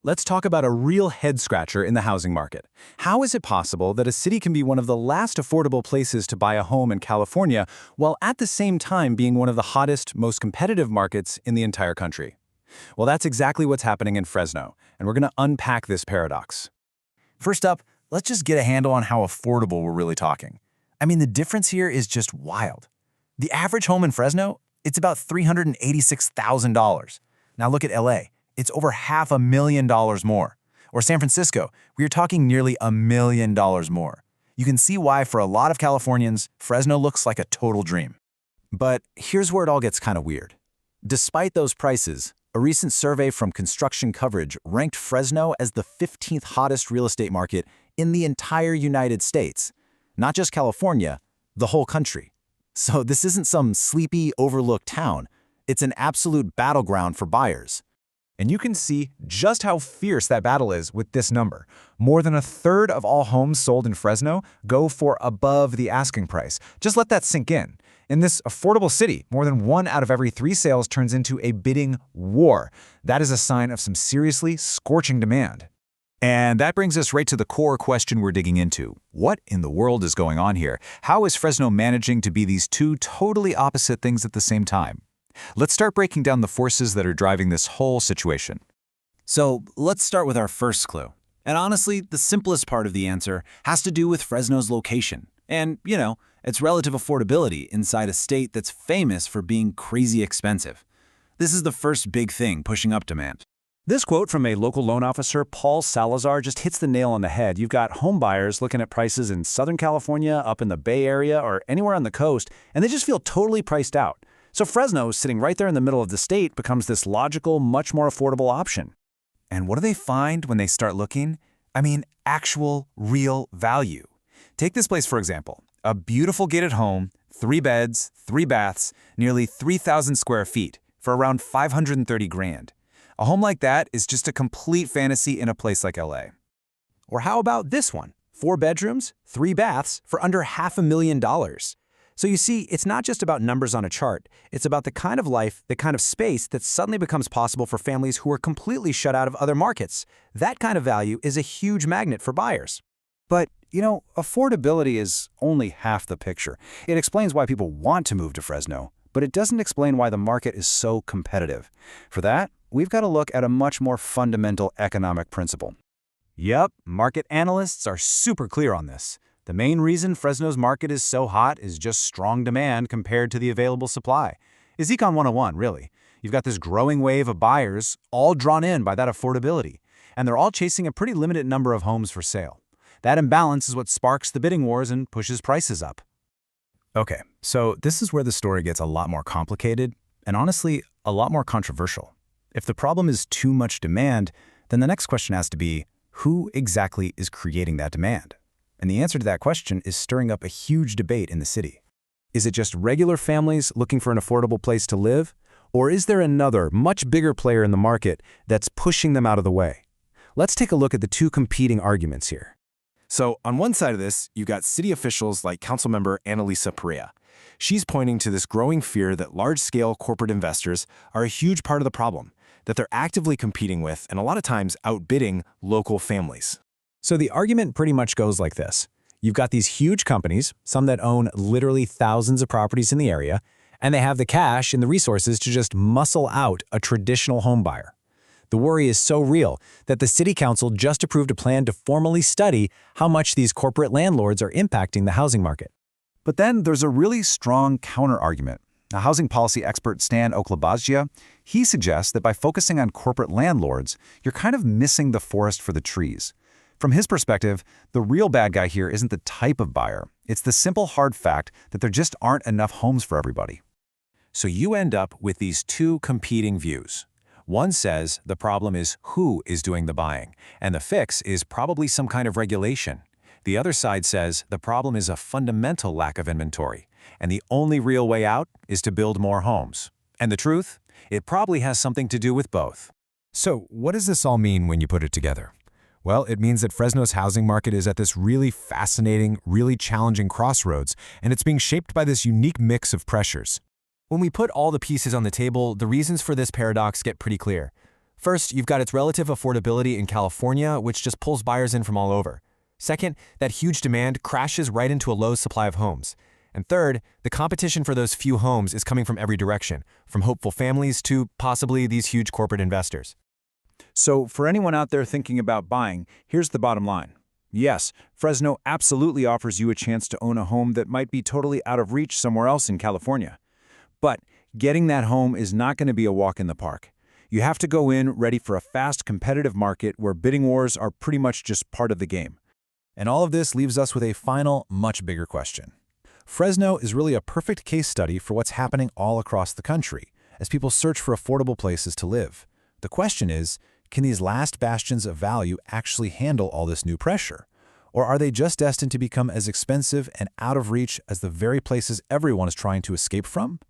let's talk about a real head-scratcher in the housing market. How is it possible that a city can be one of the last affordable places to buy a home in California, while at the same time being one of the hottest, most competitive markets in the entire country? Well, that's exactly what's happening in Fresno, and we're going to unpack this paradox. First up, let's just get a handle on how affordable we're really talking. I mean, the difference here is just wild. The average home in Fresno, it's about $386,000. Now look at LA. It's over $500,000 more. Or San Francisco, we're talking nearly $1 million more. You can see why for a lot of Californians, Fresno looks like a total dream. But here's where it all gets kind of weird. Despite those prices, a recent survey from Construction Coverage ranked Fresno as the 15th hottest real estate market in the entire United States. Not just California, the whole country. So this isn't some sleepy, overlooked town. It's an absolute battleground for buyers. And you can see just how fierce that battle is with this number. More than a third of all homes sold in Fresno go for above the asking price. Just let that sink in. In this affordable city, more than 1 out of every 3 sales turns into a bidding war. That is a sign of some seriously scorching demand. And that brings us right to the core question we're digging into. What in the world is going on here? How is Fresno managing to be these two totally opposite things at the same time? Let's start breaking down the forces that are driving this whole situation. So let's start with our first clue. And honestly, the simplest part of the answer has to do with Fresno's location. And, its relative affordability inside a state that's famous for being crazy expensive. This is the first big thing pushing up demand. This quote from a local loan officer, Paul Salazar, just hits the nail on the head. You've got home buyers looking at prices in Southern California, up in the Bay Area, or anywhere on the coast, and they just feel totally priced out. So Fresno, sitting right there in the middle of the state, becomes this logical, much more affordable option. And what do they find when they start looking? I mean, actual, real value. Take this place, for example. A beautiful gated home, 3 beds, 3 baths, nearly 3,000 square feet for around $530,000. A home like that is just a complete fantasy in a place like LA. Or how about this one? 4 bedrooms, 3 baths for under $500,000. So you see, it's not just about numbers on a chart. It's about the kind of life, the kind of space that suddenly becomes possible for families who are completely shut out of other markets. That kind of value is a huge magnet for buyers. But, affordability is only half the picture. It explains why people want to move to Fresno, but it doesn't explain why the market is so competitive. For that, we've got to look at a much more fundamental economic principle. Yep, market analysts are super clear on this. The main reason Fresno's market is so hot is just strong demand compared to the available supply. It's Econ 101, really. You've got this growing wave of buyers, all drawn in by that affordability, and they're all chasing a pretty limited number of homes for sale. That imbalance is what sparks the bidding wars and pushes prices up. Okay, so this is where the story gets a lot more complicated and honestly, a lot more controversial. If the problem is too much demand, then the next question has to be, who exactly is creating that demand? And the answer to that question is stirring up a huge debate in the city. Is it just regular families looking for an affordable place to live? Or is there another, much bigger player in the market that's pushing them out of the way? Let's take a look at the two competing arguments here. So on one side of this, you've got city officials like Councilmember Annalisa Perea. She's pointing to this growing fear that large-scale corporate investors are a huge part of the problem, that they're actively competing with and a lot of times outbidding local families. So the argument pretty much goes like this. You've got these huge companies, some that own literally thousands of properties in the area, and they have the cash and the resources to just muscle out a traditional home buyer. The worry is so real that the city council just approved a plan to formally study how much these corporate landlords are impacting the housing market. But then there's a really strong counter-argument. A housing policy expert, Stan Oklabazgia, he suggests that by focusing on corporate landlords, you're kind of missing the forest for the trees. From his perspective, the real bad guy here isn't the type of buyer. It's the simple hard fact that there just aren't enough homes for everybody. So you end up with these two competing views. One says the problem is who is doing the buying, and the fix is probably some kind of regulation. The other side says the problem is a fundamental lack of inventory, and the only real way out is to build more homes. And the truth? It probably has something to do with both. So what does this all mean when you put it together? Well, it means that Fresno's housing market is at this really fascinating, really challenging crossroads, and it's being shaped by this unique mix of pressures. When we put all the pieces on the table, the reasons for this paradox get pretty clear. First, you've got its relative affordability in California, which just pulls buyers in from all over. Second, that huge demand crashes right into a low supply of homes. And third, the competition for those few homes is coming from every direction, from hopeful families to possibly these huge corporate investors. So for anyone out there thinking about buying, here's the bottom line. Yes, Fresno absolutely offers you a chance to own a home that might be totally out of reach somewhere else in California. But getting that home is not going to be a walk in the park. You have to go in ready for a fast, competitive market where bidding wars are pretty much just part of the game. And all of this leaves us with a final, much bigger question. Fresno is really a perfect case study for what's happening all across the country as people search for affordable places to live. The question is, can these last bastions of value actually handle all this new pressure? Or are they just destined to become as expensive and out of reach as the very places everyone is trying to escape from?